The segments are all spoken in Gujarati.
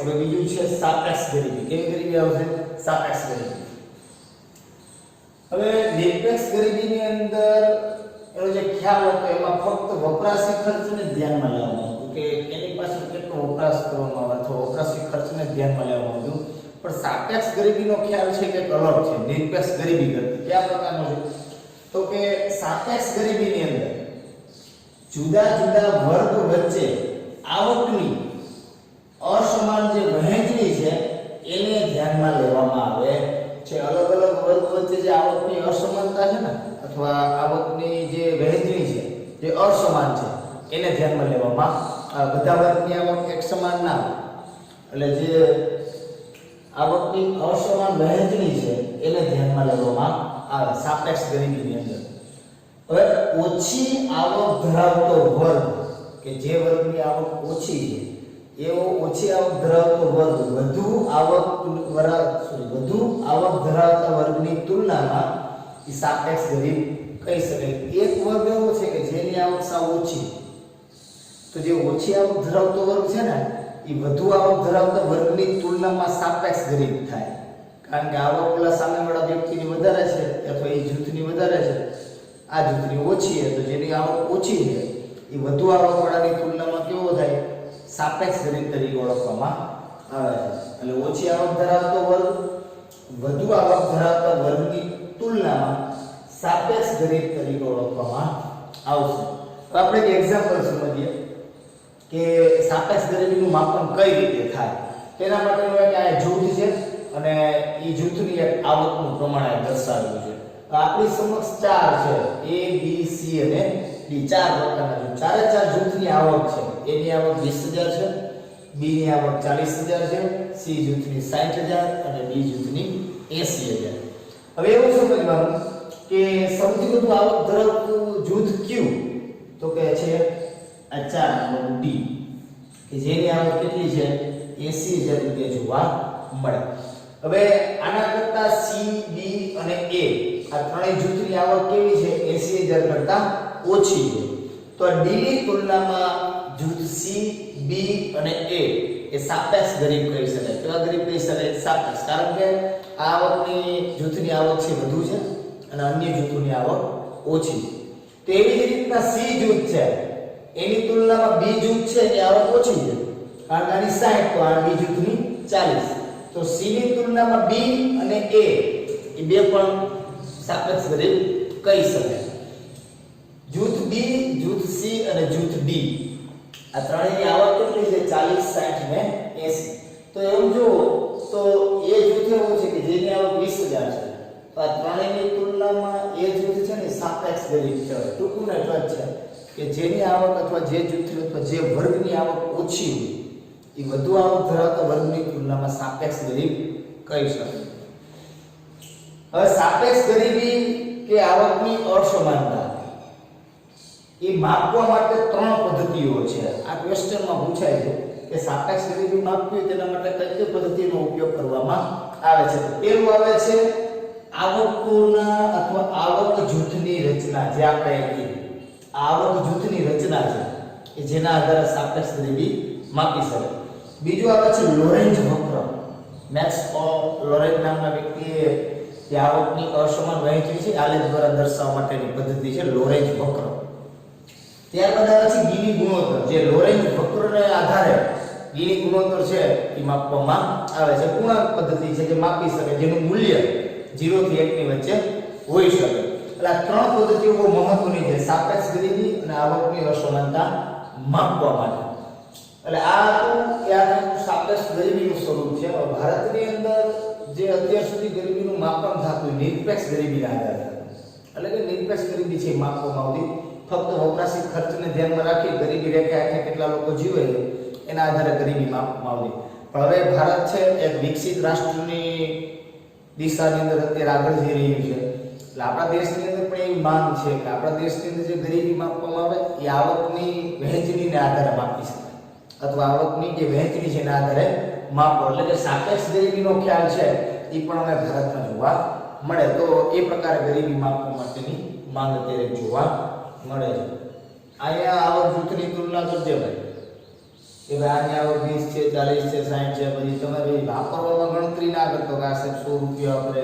હવે બીજું છે સાપેક્ષ ગરીબી. કેવી ગરીબી આવશે? સાપેક્ષ ગરીબી. હવે નિરપેક્ષ ગરીબીની અંદર એનો જે ખ્યાલ હતો એમાં ફક્ત વપરાશી ખર્ચને ધ્યાનમાં લેવામાં આવતું કે એની પાસે કેટલો વપરાશ કરવામાં આવે અથવા વપરાશી ખર્ચને ધ્યાનમાં લેવામાં આવતું. પણ સાપેક્ષ ગરીબીનો ખ્યાલ છે કે અલગ છે નિરપેક્ષ ગરીબી કરતા. કયા પ્રકારનો છે? તો કે સાપેક્ષ ગરીબીની અંદર જુદા જુદા વર્ગ વચ્ચે આવકની અસમાન જે વહેંચણી છે એને ધ્યાનમાં લેવામાં આવે છે. અલગ અલગ વર્ગ વચ્ચે જે આવકની અસમાનતા છે ને અથવા આવકની જે વહેંચણી છે જે અસમાન છે એને ધ્યાનમાં લેવામાં આવે. બધા વર્ગની આવક એક સમાન ના એટલે જે આવકની અસમાન વહેંચણી છે એને ધ્યાનમાં લેવામાં આવે સાપેક્ષ ગરીબીની અંદર. હવે ઓછી આવક ધરાવતો વર્ગ કે જે વર્ગની આવક ઓછી છે એવો ઓછી આવક ધરાવતો વર્ગ વધુ આવક ધરાવતા વર્ગની તુલનામાં એ સાપેક્ષ ગરીબ કહી શકાય. એક વર્ગ એવો છે કે જેની આવક સાવ ઓછી, તો જે ઓછી આવક ધરાવતો વર્ગ છે ને એ વધુ આવક ધરાવતા વર્ગની તુલનામાં સાપેક્ષ ગરીબ થાય. કારણ કે આવક પેલા સામેવાળા વ્યક્તિની વધારે છે અથવા એ જૂથની વધારે છે, આ જૂથની ઓછી છે, તો જેની આવક ઓછી છે એ વધુ આવકવાળાની તુલનામાં કેવો થાય? સાપેક્ષ ગરીબ તરીકે ઓળખવામાં આવે છે. એટલે ઓછી આવક ધરાવતો વર્ગ વધુ આવક ધરાવતા વર્ગની તુલનામાં સાપેક્ષ ગરીબ તરીકે ઓળખવામાં આવશે. તો આપણે એક એક્ઝામ્પલ સમજીએ કે સાપેક્ષ ગરીબીનું માપન કઈ રીતે થાય. તેના માટેનું એક આ જૂથ છે અને એ જૂથની એક આવકનું પ્રમાણ દર્શાવેલું છે. આપણી સમક્ષ ચાર છે A B C અને D, ચાર પ્રકારના જૂથ. ચારે ચાર જૂથની આવક છે. A ની આવક 20000 છે, B ની આવક 40000 છે, C જૂથની 60000 અને D જૂથની 80000. હવે એવું સમજવાનું કે સૌથી વધુ આવક ધરાવતું જૂથ કયું? તો કે છે આ 4 નંબર D કે જેની આવક કેટલી છે? 80000 રૂપિયા જોવા મળે. હવે આના કરતા C, B અને A આ ત્રણેય જૂથની આવક કેવી છે? 80000 કરતા ઓછી છે. તો D ની તુલનામાં જૂથ C, B અને A એ સાપેક્ષ ગરીબ કહી શકાય. કેવા ગરીબ કહી શકાય? સાપેક્ષ. કારણ કે આ આવકની જૂથની આવક છે વધુ છે અને અન્ય જૂથોની આવક ઓછી છે. તેવી જ રીતના C જૂથ છે એની તુલનામાં B જૂથ છે એની આવક ઓછી છે. કારણ કે આની 60 તો આ B જૂથની 40. તો C ની તુલનામાં B અને A એ બે પણ સાપેક્ષ ગરીબ કહી શકાય. જૂથ B, જૂથ C અને જૂથ D આ ત્રણેયની આવક કેટલી છે? 40, 60 ને 80. તો એમ જો તો એ જૂથ એવું છે કે જેની આવક 20000 છે. તો આ ત્રણેયની તુલનામાં એ જૂથ છે ને સાપેક્ષ ગરીબ કહેવાય. ટૂંકું ને ટચ છે કે જેની આવક અથવા જે જૂથની અથવા જે વર્ગની આવક ઓછી હોય એ વધુ આવક ધરાવતા વર્ગની તુલનામાં સાપેક્ષ ગરીબ કહી શકાય. હવે સાપેક્ષ ગરીબી કે આવકની અસમાનતા એ માપવા માટે ત્રણ પદ્ધતિઓ છે. આ ક્વેશ્ચનમાં પૂછાય છે કે સાપેક્ષ ગરીબી માપવી તેના માટે કઈ કઈ પદ્ધતિનો ઉપયોગ કરવામાં આવે છે. પહેલું આવે છે આવકોના અથવા આવક જૂથની રચના. જે આપણે કીધી આવક જૂથની રચના છે કે જેના આધારે સાપેક્ષ ગરીબી માપી શકાય. બીજું આવે છે લોરેન્જ વક્ર. મેક્સ લોરેન્જ નામના વ્યક્તિએ જે આવકની અસમાન વહેંચણી છે આલેખ દ્વારા દર્શાવવા માટેની પદ્ધતિ છે લોરેન્જ વક્ર. ત્યારબાદ આવે છે ગીની ગુણોત્તર. જે લોરેન્જ વક્રને આધારે ગીની ગુણોત્તર છે એ માપવામાં આવે છે. પૂર્ણાંક પદ્ધતિ છે જે માપી શકે જેનું મૂલ્ય 0 થી 1 ની વચ્ચે હોઈ શકે. એટલે આ ત્રણ પદ્ધતિઓ બહુ મહત્વની છે સાપેક્ષ ગરીબી અને આવકની અસમાનતા માપવા માટે. એટલે આ સાપેક્ષ ગરીબીનું સ્વરૂપ છે. ભારતની અંદર જે અત્યાર સુધી ગરીબીનું માપન થતું નિરપેક્ષ ગરીબીના આધારે, એટલે કે નિરપેક્ષ ગરીબી છે માપવામાં આવતી. ફક્ત વપરાશી ખર્ચને ધ્યાનમાં રાખી ગરીબી રેખા હેઠળ કેટલા લોકો જીવે એના આધારે ગરીબી માપવામાં આવતી. પણ હવે ભારત છે એક વિકસિત રાષ્ટ્રની દિશાની અંદર અત્યારે આગળ જઈ રહ્યું છે. એટલે આપણા દેશની અંદર પણ એવી માંગ છે કે આપણા દેશની અંદર જે ગરીબી માપવામાં આવે એ આવકની વહેંચણીને આધારે માપી શકાય અથવા આવકની જે વહેંચણી છે એના આધારે માપો. એટલે કે સાપેક્ષ ગરીબીનો ખ્યાલ છે એ પણ હવે ભારતમાં જોવા મળે. તો એ પ્રકારે ગરીબી માપવા માટેની માંગ અત્યારે જોવા મળે છે. અહીંયા આવક જૂથની તુલના કરજે ભાઈ. કે ભાઈ આની આવક 20 છે 40 છે 60 છે પછી તમે ભાઈ વાપરવામાં ગણતરી ના કરતો કે આ સાહેબ 100 રૂપિયા વાપરે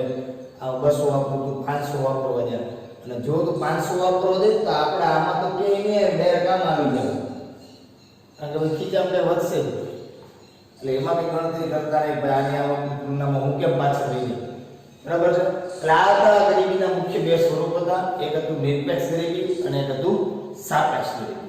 આ 200 વાપરો તો 500 વાપરવા જાય અને જો તો 500 વાપરવા દે તો આપણે આમાં તો કે ને બે કામ આવી જાય કારણ કે ભાઈ ખીચામાં કઈ વધશે જ એટલે એમાં બી ગણતરી કરતા નહીં ભાઈ આની આવકની તુલનામાં હું કેમ પાછળ રહી જાય બરાબર છે એટલે આ હતા ગરીબીના મુખ્ય બે સ્વરૂપ હતા એક હતું નિરપેક્ષ ગરીબી અને એક હતું સાપેક્ષ ગરીબી